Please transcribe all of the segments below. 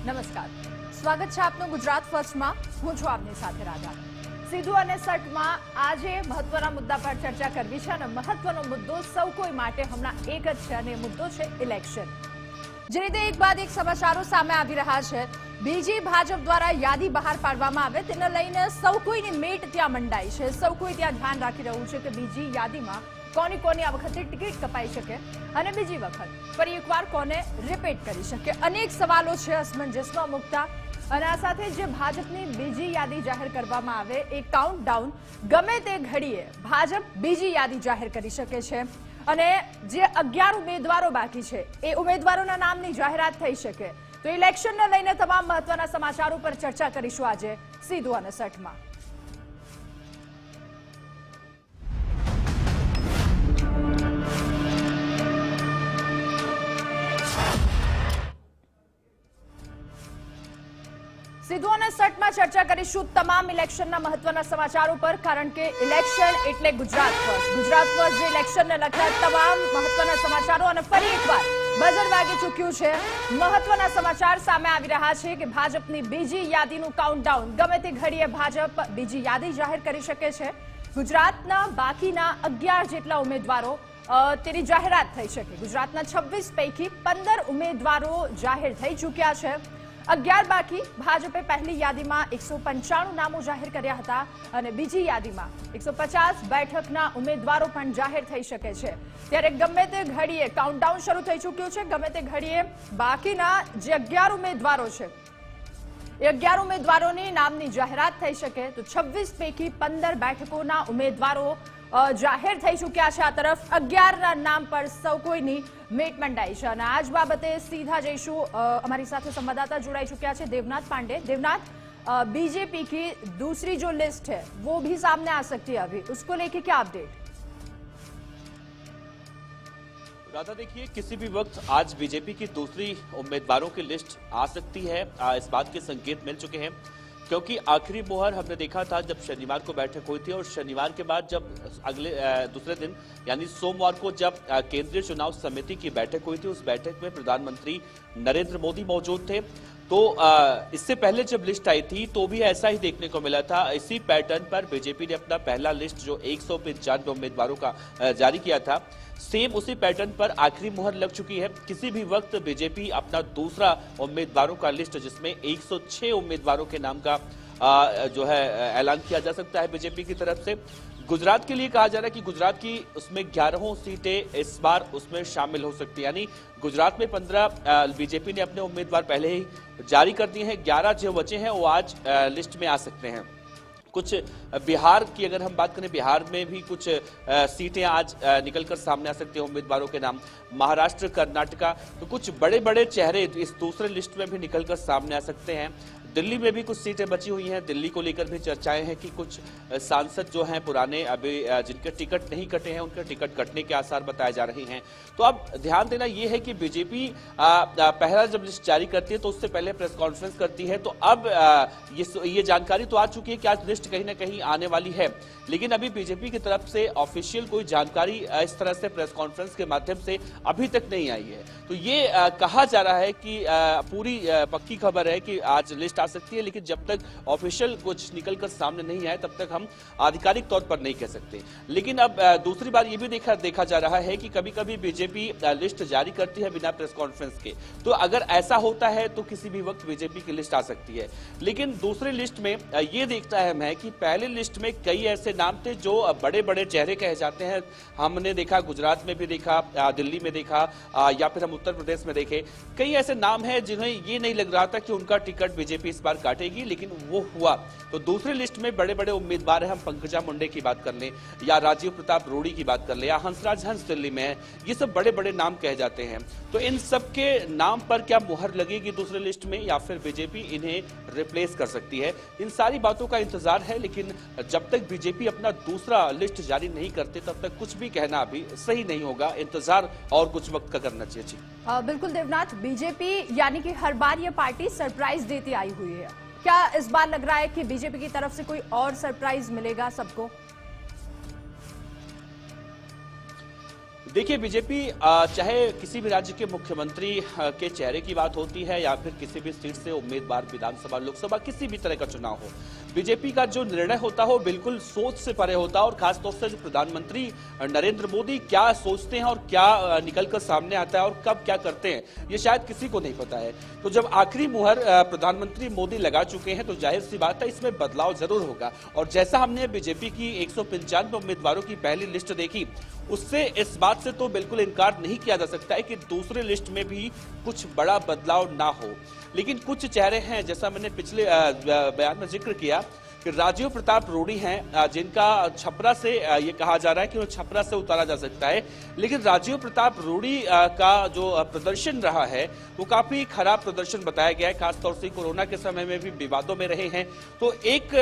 નમસ્કાર, સ્વાગત છે આપનું ગુજરાત ફર્સ્ટમાં। હું છું આપની સાથે રાધા। સીધું અને સટમાં આજે મહત્વના મુદ્દા પર ચર્ચા કરવી છે અને મહત્વનો મુદ્દો સૌ કોઈ માટે હમણાં એક જ છે અને એ મુદ્દો છે ઇલેક્શન। જે રીતે એક બાદ એક સમાચારો સામે આવી રહ્યા છે, બીજી ભાજપ દ્વારા યાદી બહાર પાડવામાં આવે તેને લઈને સૌ કોઈની મેટ ત્યાં મંડાઈ છે। સૌ કોઈ ત્યાં ધ્યાન રાખી રહ્યું છે કે બીજી યાદીમાં કોની કોની આ વખતે ટિકિટ કપાઈ શકે અને બીજી વખત ફરી એકવાર કોને રિપીટ કરી શકે। અનેક સવાલો છે અસમંજસમાં મુકતા અને આ સાથે જે ભાજપની બીજી યાદી જાહેર કરવામાં આવે એ કાઉન્ટડાઉન ગમે તે ઘડીએ ભાજપ બીજી યાદી જાહેર કરી શકે છે અને જે 11 ઉમેદવારો બાકી છે એ ઉમેદવારોના નામની જાહેરાત થઈ શકે। તો ઇલેક્શનને લઈને તમામ મહત્વના સમાચારો પર ચર્ચા કરીશું આજે સીધું અને સટમાં। સીધું અને સટમાં ચર્ચા કરીશું તમામ ઇલેક્શનના મહત્વના સમાચારો પર, કારણ કે ઇલેક્શન એટલે ગુજરાત ફર્સ્ટ। ગુજરાત ફર્સ્ટ જે ઇલેક્શનને લગતા તમામ મહત્વના સમાચારો અને ફરી એકવાર બઝર વાગી ચૂક્યું છે। મહત્વના સમાચાર સામે આવી રહ્યા છે કે ભાજપની બીજી યાદીનું કાઉન્ટડાઉન ગમે તે ઘડીએ ભાજપ બીજી યાદી જાહેર કરી શકે છે। ગુજરાતના બાકીના 11 જેટલા ઉમેદવારો તેની જાહેરાત થઈ શકે। ગુજરાતના 26 પૈકી 15 ઉમેદવારો જાહેર થઈ ચૂક્યા છે। 11 બાકી। ભાજપે પહેલી યાદીમાં 195 નામો જાહેર કર્યા હતા અને બીજી યાદીમાં 150 બેઠકના ઉમેદવારો પણ જાહેર થઈ શકે છે। ત્યારે ગમે તે ઘડીએ કાઉન્ટડાઉન શરૂ થઈ ચૂક્યું છે। ગમે તે ઘડીએ બાકીના જે 11 ઉમેદવારો છે એ 11 ઉમેદવારોની નામની જાહેરાત થઈ શકે। તો 26 પૈકી 15 બેઠકોના ઉમેદવારો જાહેર થઈ ચૂક્યા છે। આ તરફ 11ના નામ પર સૌ કોઈની મેટ મંડાઈ છે અને આ જ બાબતે સીધા જઈશું। हमारी साथ संवाददाता जुड़ाई चुके हैं देवनाथ पांडे। देवनाथ, बीजेपी की दूसरी जो लिस्ट है वो भी सामने आ सकती है, अभी उसको लेके क्या अपडेट? राधा, देखिए किसी भी वक्त आज बीजेपी की दूसरी उम्मीदवारों की लिस्ट आ सकती है। इस बात के संकेत मिल चुके हैं क्योंकि आखिरी मोहर हमने देखा था जब शनिवार को बैठक हुई थी और शनिवार के बाद जब अगले दूसरे दिन यानी सोमवार को जब केंद्रीय चुनाव समिति की बैठक हुई थी, उस बैठक में प्रधानमंत्री नरेंद्र मोदी मौजूद थे। तो इससे पहले जब लिस्ट आई थी तो भी ऐसा ही देखने को मिला था। इसी पैटर्न पर बीजेपी ने अपना पहला लिस्ट जो 195 उम्मीदवारों का जारी किया था, सेम उसी पैटर्न पर आखिरी मुहर लग चुकी है। किसी भी वक्त बीजेपी अपना दूसरा उम्मीदवारों का लिस्ट जिसमें 106 उम्मीदवारों के नाम का जो है ऐलान किया जा सकता है बीजेपी की तरफ से। गुजरात के लिए कहा जा रहा है कि गुजरात की उसमें 11 सीटें इस बार उसमें शामिल हो सकती है, यानी गुजरात में 15 बीजेपी ने अपने उम्मीदवार पहले ही जारी कर दिए हैं। 11 जो बचे हैं वो आज लिस्ट में आ सकते हैं। कुछ बिहार की अगर हम बात करें, बिहार में भी कुछ सीटें आज निकलकर सामने आ सकती हैं उम्मीदवारों के नाम। महाराष्ट्र, कर्नाटका, तो कुछ बड़े बड़े चेहरे इस दूसरे लिस्ट में भी निकलकर सामने आ सकते हैं। दिल्ली में भी कुछ सीटें बची हुई हैं। दिल्ली को लेकर भी चर्चाएं हैं कि कुछ सांसद जो हैं पुराने अभी जिनके टिकट नहीं कटे हैं उनके टिकट कटने के आसार बताए जा रहे हैं। तो अब ध्यान देना यह है कि बीजेपी पहला जब लिस्ट जारी करती है तो उससे पहले प्रेस कॉन्फ्रेंस करती है। तो अब ये जानकारी तो आ चुकी है कि आज लिस्ट कहीं ना कहीं आने वाली है, लेकिन अभी बीजेपी की तरफ से ऑफिशियल कोई जानकारी इस तरह से प्रेस कॉन्फ्रेंस के माध्यम से अभी तक नहीं आई है। तो ये कहा जा रहा है कि पूरी पक्की खबर है कि आज लिस्ट आ सकती है, लेकिन जब तक ऑफिशियल कुछ निकलकर सामने नहीं आए तब तक हम आधिकारिक तौर पर नहीं कह सकते। लेकिन अब दूसरी बार ये भी देखा जा रहा है कि कभी कभी बीजेपी लिस्ट जारी करती है बिना प्रेस कॉन्फ्रेंस के। तो अगर ऐसा होता है तो किसी भी वक्त बीजेपी की लिस्ट आ सकती है। लेकिन दूसरी लिस्ट में ये देखता है मैं कि पहली लिस्ट में कई ऐसे नाम थे जो बड़े बड़े चेहरे कहे जाते हैं। हमने देखा, गुजरात में भी देखा, दिल्ली में देखा, या फिर हम उत्तर प्रदेश में देखे। कई ऐसे नाम हैं जिन्हें ये नहीं लग रहा था कि उनका टिकट बीजेपी इस बार काटेगी, लेकिन वो हुआ। तो दूसरी लिस्ट में बड़े बड़े उम्मीदवार हैं। हम पंकजा मुंडे की बात कर लें या राजीव प्रताप रूडी की बात कर लें या हंसराज हंस दिल्ली में है, ये सब बड़े बड़े नाम कहे जाते हैं। तो इन सब के नाम पर क्या मुहर लगेगी दूसरी लिस्ट में या फिर बीजेपी इन्हें रिप्लेस कर सकती है, इन सारी बातों का इंतजार है। लेकिन जब तक बीजेपी अपना दूसरा लिस्ट जारी नहीं करते तब तक कुछ भी कहना अभी सही नहीं होगा। इंतजार और कुछ वक्त का करना चाहिए। जी बिल्कुल देवनाथ, बीजेपी यानी कि हर बार ये पार्टी सरप्राइज देती आई हुई है, क्या इस बार लग रहा है कि बीजेपी की तरफ से कोई और सरप्राइज मिलेगा सबको? देखिए, बीजेपी चाहे किसी भी राज्य के मुख्यमंत्री के चेहरे की बात होती है या फिर किसी भी सीट से उम्मीदवार विधानसभा, लोकसभा, किसी भी तरह का चुनाव हो, बीजेपी का जो निर्णय होता हो बिल्कुल सोच से परे होता है। और खासतौर से जो प्रधानमंत्री नरेंद्र मोदी क्या सोचते हैं और क्या निकलकर सामने आता है और कब क्या करते हैं, ये शायद किसी को नहीं पता है। तो जब आखिरी मुहर प्रधानमंत्री मोदी लगा चुके हैं तो जाहिर सी बात है इसमें बदलाव जरूर होगा। और जैसा हमने बीजेपी की 195 उम्मीदवारों की पहली लिस्ट देखी, उससे इस बात से तो बिल्कुल इनकार नहीं किया जा सकता है कि दूसरे लिस्ट में भी कुछ बड़ा बदलाव ना हो। लेकिन कुछ चेहरे हैं, जैसा मैंने पिछले बयान में जिक्र किया कि राजीव प्रताप रूडी हैं, जिनका छपरा से ये कहा जा रहा है कि वो छपरा से उतारा जा सकता है। लेकिन राजीव प्रताप रूडी का जो प्रदर्शन रहा है वो काफी खराब प्रदर्शन बताया गया है। खासतौर से कोरोना के समय में भी विवादों में रहे हैं। तो एक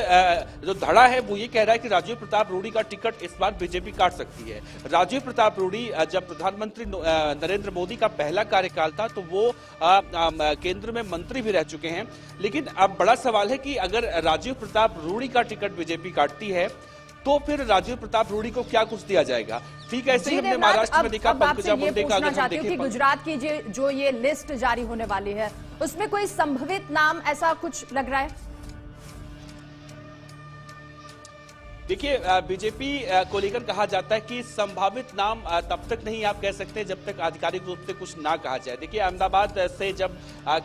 जो धड़ा है वो ये कह रहा है कि राजीव प्रताप रूडी का टिकट इस बार बीजेपी काट सकती है। राजीव प्रताप रूडी जब प्रधानमंत्री नरेंद्र मोदी का पहला कार्यकाल था तो वो केंद्र में मंत्री भी रह चुके हैं। लेकिन अब बड़ा सवाल है कि अगर राजीव प्रताप रूडी का टिकट बीजेपी काटती है तो फिर राजीव प्रताप रूडी को क्या कुछ दिया जाएगा। ठीक है, ऐसे ही हमने महाराष्ट्र में देखा, पंकजा मुंडे का अगर हम देखें, गुजरात की जो ये लिस्ट जारी होने वाली है उसमें कोई संभावित नाम ऐसा कुछ लग रहा है? देखिए, बीजेपी को लेकर कहा जाता है कि संभावित नाम तब तक नहीं आप कह सकते जब तक आधिकारिक रूप से कुछ ना कहा जाए। देखिए, अहमदाबाद से जब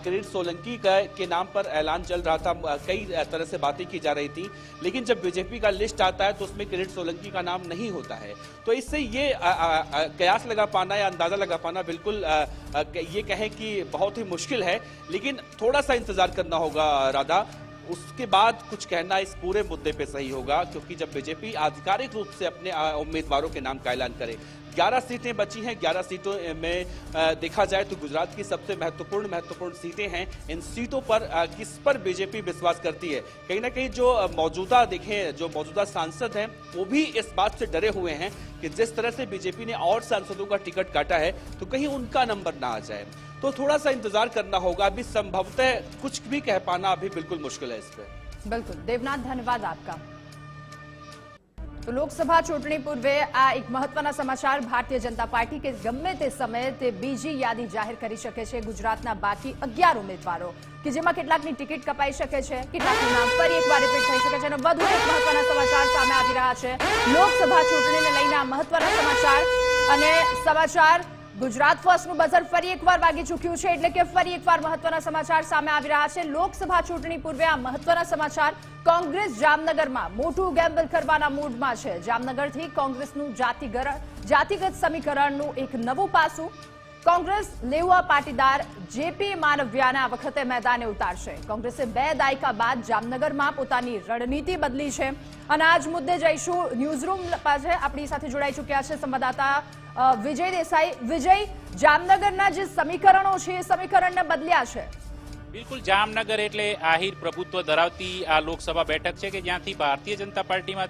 किरीट सोलंकी के नाम पर ऐलान चल रहा था, कई तरह से बातें की जा रही थी, लेकिन जब बीजेपी का लिस्ट आता है तो उसमें किरीट सोलंकी का नाम नहीं होता है। तो इससे ये कयास लगा पाना या अंदाजा लगा पाना बिल्कुल ये कहें कि बहुत ही मुश्किल है। लेकिन थोड़ा सा इंतजार करना होगा राधा, उसके बाद कुछ कहना इस पूरे मुद्दे पे सही होगा, क्योंकि जब बीजेपी आधिकारिक रूप से अपने उम्मीदवारों के नाम का ऐलान करे। 11 सीटें बची हैं। 11 सीटों में देखा जाए तो गुजरात की सबसे महत्वपूर्ण सीटें हैं। इन सीटों पर किस पर बीजेपी विश्वास करती है? कहीं ना कहीं जो मौजूदा सांसद हैं वो भी इस बात से डरे हुए हैं कि जिस तरह से बीजेपी ने और सांसदों का टिकट काटा है तो कहीं उनका नंबर ना आ जाए। तो थोड़ा सा इंतजार करना होगा। अभी संभवतः कुछ भी कह पाना अभी बिल्कुल मुश्किल है इस पे। बिल्कुल देवनाथ, धन्यवाद आपका। तो લોકસભા ચૂંટણી પૂર્વે આ એક મહત્વના સમાચાર, ભારતીય જનતા પાર્ટી કે ગમે તે સમયે તે બીજી યાદી જાહેર કરી શકે છે ગુજરાતના બાકી 11 ઉમેદવારો કે જેમાં કેટલાકની ટિકિટ કપાઈ શકે છે, કેટલાકનું નામ ફરી એકવાર રિપીટ થઈ શકે છે અને વધુ એક મહત્વના સમાચાર સામે આવી રહ્યા છે। લોકસભા ચૂંટણીને લઈને આ મહત્વના સમાચાર અને સમાચાર गुजरात फर्स्ट बजर फरी एक बार वागी चूक्यु है, एटले के फरी एक बार महत्वना समाचार सामे आवी रह्या छे। लोकसभा चूंटणी पूर्वे आ महत्वना समाचार, कांग्रेस जामनगर में मोटू गेम्बल करवाना मूड में छे। जामनगर थी कांग्रेसनु जातिगत समीकरणनु एक नवुं पासुं। कांग्रेस लेवा पाटीदार जेपी मानवियाने आ वखते मैदाने उतारशे। कांग्रेसे 2 दायका बाद जामनगर में पोतानी रणनीति बदली है અને આજ મુદ્દે જઈશું ન્યૂઝરૂમ પાસે આપણી સાથે જોડાઈ ચૂક્યા છે સંવાદદાતા વિજય દેસાઈ। વિજય, જામનગરના જે સમીકરણો છે એ સમીકરણને બદલ્યા છે? बिल्कुल, जामनगर एटले आहिर प्रभुत्व धरावती आ लोकसभा बैठक है कि ज्यांथी भारतीय जनता पार्टी में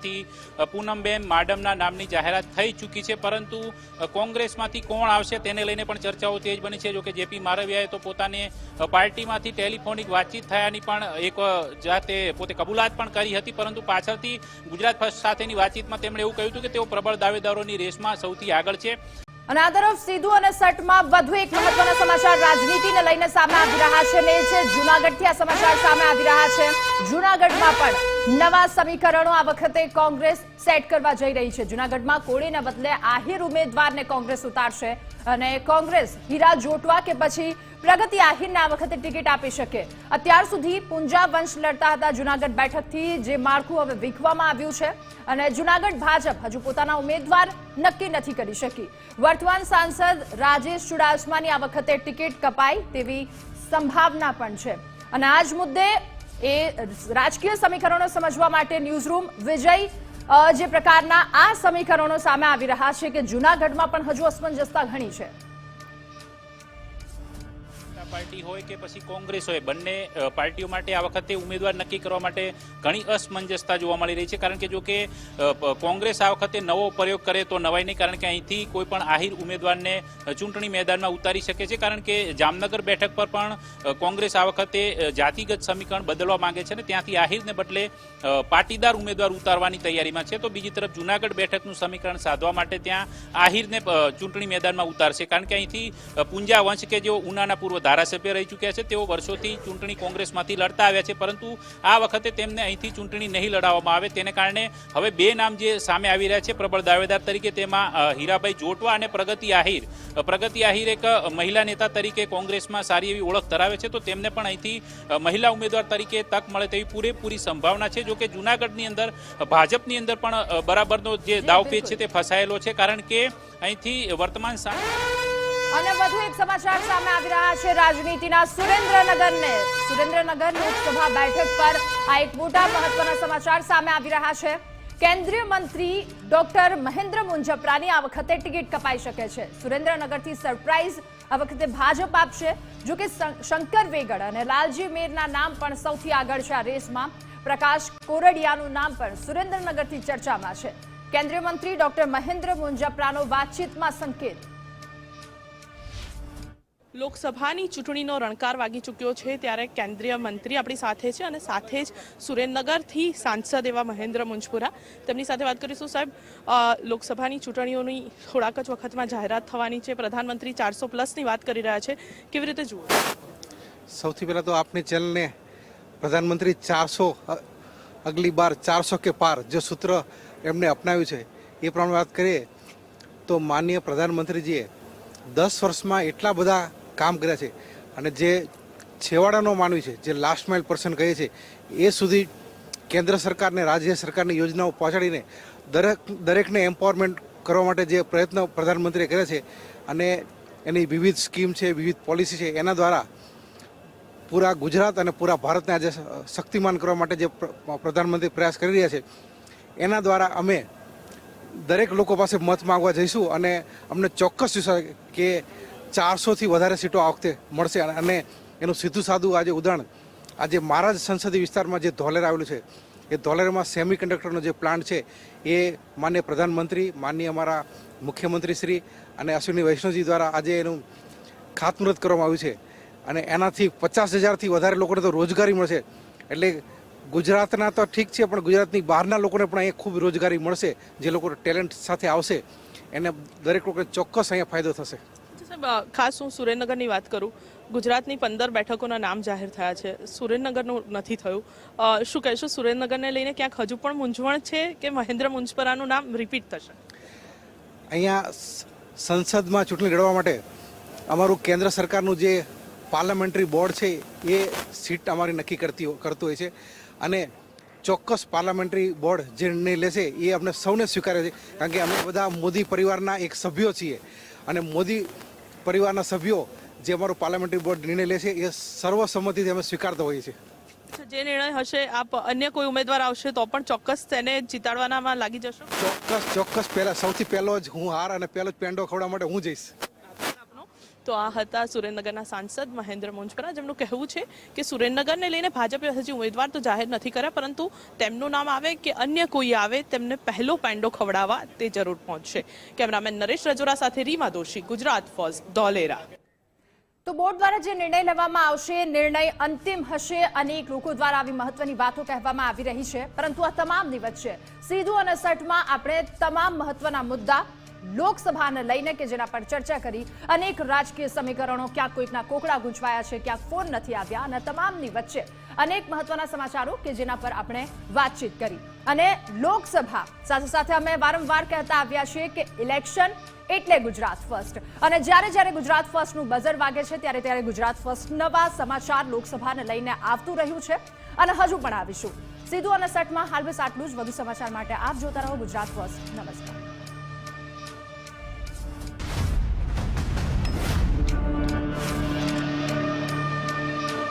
पूनमबेन माडमना नामनी जाहेरात थई चूकी है, परंतु कांग्रेस में कोण आवशे तेने लईने पण चर्चाओ तेज बनी है। जो कि जेपी मारवियाए तो पोताने पार्टी में टेलिफोनिक बातचीत थयानी पण एक जाते पोते कबूलात पण करी हती, परंतु पाछळथी गुजरात फर्स्ट साथेनी बातचीत में तेमणे एवुं कह्युं हतुं के तेओ प्रबळ दावेदारोनी रेसमां सौथी आगळ छे। અને આ તરફ સીધું અને સટમાં વધુ એક મહત્વના સમાચાર રાજનીતિને લઈને સામે આવી રહ્યા છે ને છે જૂનાગઢથી આ સમાચાર સામે આવી રહ્યા છે। જૂનાગઢમાં પણ નવા સમીકરણો આ વખતે કોંગ્રેસ સેટ કરવા જઈ રહી છે। જૂનાગઢમાં કોળીના બદલે આહિર ઉમેદવારને કોંગ્રેસ ઉતારશે અને કોંગ્રેસ હીરા જોટવા કે પછી પ્રગતિ આહિરને આ વખતે ટિકિટ આપી શકે। અત્યાર સુધી પુંજા વંશ લડતા હતા જૂનાગઢ બેઠકથી, જે માળખું હવે વીખવામાં આવ્યું છે અને જૂનાગઢ ભાજપ હજુ પોતાના ઉમેદવાર નક્કી નથી કરી શકી। વર્તમાન સાંસદ રાજેશ ચુડાસમાની આ વખતે ટિકિટ કપાય તેવી સંભાવના પણ છે અને આ જ મુદ્દે એ રાજકીય સમીકરણો સમજવા માટે ન્યૂઝરૂમ વિજય, જે પ્રકારના આ સમીકરણો સામે આવી રહ્યા છે કે જૂનાગઢમાં પણ હજુ અસમંજસતા ઘણી છે। પાર્ટી હોય કે પછી કોંગ્રેસ હોય, બંને પાર્ટીઓ માટે આ વખતે ઉમેદવાર નક્કી કરવા માટે ઘણી અસમંજસતા જોવા મળી રહી છે. કારણ કે જો કે કોંગ્રેસ આ વખતે નવો પ્રયોગ કરે તો નવાઈ નહીં, કારણ કે અહીંથી કોઈ પણ આહિર ઉમેદવારને ચૂંટણી મેદાનમાં ઉતારી શકે છે. કારણ કે જામનગર બેઠક પર પણ કોંગ્રેસ આ વખતે જાતિગત સમીકરણ બદલવા માંગે છે અને ત્યાંથી આહિરને બદલે પાટીદાર ઉમેદવાર ઉતારવાની તૈયારીમાં છે. તો બીજી તરફ જૂનાગઢ બેઠકનું સમીકરણ સાધવા માટે ત્યાં આહિરને ચૂંટણી મેદાનમાં ઉતારશે. કારણ કે અહીંથી પુંજા વંશ કે જેઓ ઉનાના પૂર્વ ધારાસભ્ય રહી ચૂક્યા છે, તેઓ વર્ષોથી ચૂંટણી કોંગ્રેસમાંથી લડતા આવ્યા છે, પરંતુ આ વખતે તેમને અહીંથી ચૂંટણી નહીં લડાવવામાં આવે. તેને કારણે હવે બે નામ જે સામે આવી રહ્યા છે પ્રબળ દાવેદાર તરીકે, તેમાં હીરાભાઈ જોટવા અને પ્રગતિ આહિર. પ્રગતિ આહિર એક મહિલા નેતા તરીકે કોંગ્રેસમાં સારી એવી ઓળખ ધરાવે છે, તો તેમને પણ અહીંથી મહિલા ઉમેદવાર તરીકે તક મળે તેવી પૂરેપૂરી સંભાવના છે. જો કે જૂનાગઢની અંદર ભાજપની અંદર પણ બરાબરનો જે દાવપેચ છે તે ફસાયેલો છે, કારણ કે અહીંથી વર્તમાન અને વધુ એક સમાચાર સામે આવી રહ્યા છે રાજનીતિના. સુરેન્દ્રનગર લોકસભા બેઠક પર આ એક મોટા મહત્વના સમાચાર સામે આવી રહ્યા છે. કેન્દ્રીય મંત્રી ડોક્ટર મહેન્દ્ર મુંજપરાની આ વખતે ટિકિટ કપાઈ શકે છે. સુરેન્દ્રનગરથી સરપ્રાઈઝ આ વખતે ભાજપ આપશે. જો કે શંકર વેગડ અને લાલજી મેરના નામ પણ સૌથી આગળ છે આ રેસમાં. પ્રકાશ કોરડિયાનું નામ પણ સુરેન્દ્રનગરથી ચર્ચામાં છે. કેન્દ્રીય મંત્રી ડોક્ટર મહેન્દ્ર મુંજપરાનો વાતચીતમાં સંકેત. લોકસભાની ચૂંટણીનો રણકાર વાગી ચૂક્યો છે, ત્યારે કેન્દ્રીય મંત્રી આપણી સાથે છે અને સાથે જ સુરેન્દ્રનગરથી સાંસદ એવા મહેન્દ્ર મુંજપુરા, તેમની સાથે વાત કરીશું. સાહેબ, લોકસભાની ચૂંટણીઓની થોડાક જ વખતમાં જાહેરાત થવાની છે. પ્રધાનમંત્રી 400+ વાત કરી રહ્યા છે, કેવી રીતે જુઓ? સૌથી પહેલાં તો આપની ચેનલને પ્રધાનમંત્રી 400 અગલી બાર 400 કે પાર જે સૂત્ર એમને અપનાવ્યું છે એ પ્રમાણે વાત કરીએ તો માનનીય પ્રધાનમંત્રીજીએ 10 વર્ષમાં એટલા બધા કામ કર્યા છે અને જે છેવાડાનો માનવી છે, જે લાસ્ટ માઇલ પર્સન કહે છે, એ સુધી કેન્દ્ર સરકારને રાજ્ય સરકારની યોજનાઓ પહોંચાડીને દરેકને એમ્પાવરમેન્ટ કરવા માટે જે પ્રયત્નો પ્રધાનમંત્રીએ કર્યા છે અને એની વિવિધ સ્કીમ છે, વિવિધ પોલિસી છે, એના દ્વારા પૂરા ગુજરાત અને પૂરા ભારતને આજે શક્તિમાન કરવા માટે જે પ્રધાનમંત્રી પ્રયાસ કરી રહ્યા છે, એના દ્વારા અમે દરેક લોકો પાસે મત માંગવા જઈશું અને અમને ચોક્કસ વિશ્વાસ કે 400થી વધારે સીટો આ વખતે મળશે. અને એનું સીધું સાદું આજે ઉદાહરણ આજે મારા જ સંસદીય વિસ્તારમાં જે ધોલેર આવેલું છે, એ ધોલેરમાં સેમી કન્ડક્ટરનો જે પ્લાન્ટ છે એ માનનીય પ્રધાનમંત્રી, માનનીય અમારા મુખ્યમંત્રી શ્રી અને અશ્વિની વૈષ્ણવજી દ્વારા આજે એનું ખાતમુહૂર્ત કરવામાં આવ્યું છે અને એનાથી 50,000થી વધારે લોકોને તો રોજગારી મળશે. એટલે ગુજરાતના તો ઠીક છે, પણ ગુજરાતની બહારના લોકોને પણ અહીંયા ખૂબ રોજગારી મળશે. જે લોકો ટેલેન્ટ સાથે આવશે એને દરેક લોકોને ચોક્કસ અહીંયા ફાયદો થશે. સાહેબ, ખાસ હું સુરેન્દ્રનગરની વાત કરું. ગુજરાતની 15 બેઠકોના નામ જાહેર થયા છે, સુરેન્દ્રનગરનું નથી થયું. શું કહેશો, સુરેન્દ્રનગરને લઈને ક્યાંક હજુ પણ મૂંઝવણ છે કે મહેન્દ્ર મુંજપરાનું નામ રિપીટ થશે? અહીંયા સંસદમાં ચૂંટણી લડવા માટે અમારું કેન્દ્ર સરકારનું જે પાર્લામેન્ટરી બોર્ડ છે એ સીટ અમારી નક્કી કરતું હોય છે અને ચોક્કસ પાર્લામેન્ટરી બોર્ડ જે નિર્ણય લેશે એ અમને સૌને સ્વીકારે છે. કારણ કે અમે બધા મોદી પરિવારના એક સભ્યો છીએ અને મોદી પરિવારના સભ્યો જે અમારું પાર્લામેન્ટરી બોર્ડ નિર્ણય લેશે એ સર્વસંમતિથી અમે સ્વીકારતા હોઈએ છીએ. જે નિર્ણય હશે, આપ અન્ય કોઈ ઉમેદવાર આવશે તો પણ ચોક્કસ તેને જીતાડવાનામાં લાગી જશો? ચોક્કસ. સૌથી પહેલો જ હું હાર અને પહેલો જ પેંડો ખવડાવવા માટે હું જઈશ. તો આ હતા સુરેન્દ્રનગરના સાંસદ મહેન્દ્ર મુંજપરા, જેમનું કહેવું છે કે સુરેન્દ્રનગરને લઈને ભાજપે હજી ઉમેદવાર તો જાહેર નથી કર્યા, પરંતુ તેમનું નામ આવે કે અન્ય કોઈ આવે તેમને પહેલો પેંડો ખવડાવવા તે જરૂર પહોંચશે. કેમેરામેન નરેશ રજોરા સાથે રીમા દોશી, ગુજરાત ફર્સ્ટ, ધોલેરા. તો બોર્ડ દ્વારા જે નિર્ણય લેવામાં આવશે, નિર્ણય અંતિમ હશે. અનેક લોકો દ્વારા આવી મહત્વની વાતો કહેવામાં આવી રહી છે, પરંતુ આ તમામની વચ્ચે સીધું અને સટમાં આપણે તમામ મહત્વના મુદ્દા લોકસભાને લઈને કે જેના પર ચર્ચા કરી. અનેક રાજકીય સમીકરણો, ક્યાંક કોઈકના કોકડા ગૂંચવાયા છે, ક્યાંક ફોન નથી આવ્યા અને તમામની વચ્ચે અનેક મહત્વના સમાચારો કે જેના પર આપણે વાતચીત કરી. અને લોકસભા સાથે સાથે અમે વારંવાર કહેતા આવ્યા છીએ કે ઇલેક્શન એટલે ગુજરાત ફર્સ્ટ, અને જ્યારે ગુજરાત ફર્સ્ટનું બઝર વાગે છે ત્યારે ગુજરાત ફર્સ્ટ નવા સમાચાર લોકસભાને લઈને આવતું રહ્યું છે અને હજુ પણ આવીશું. સીધું અને સટમાં હાલ બસ આટલું જ. વધુ સમાચાર માટે આપ જોતા રહો ગુજરાત ફર્સ્ટ. નમસ્કાર.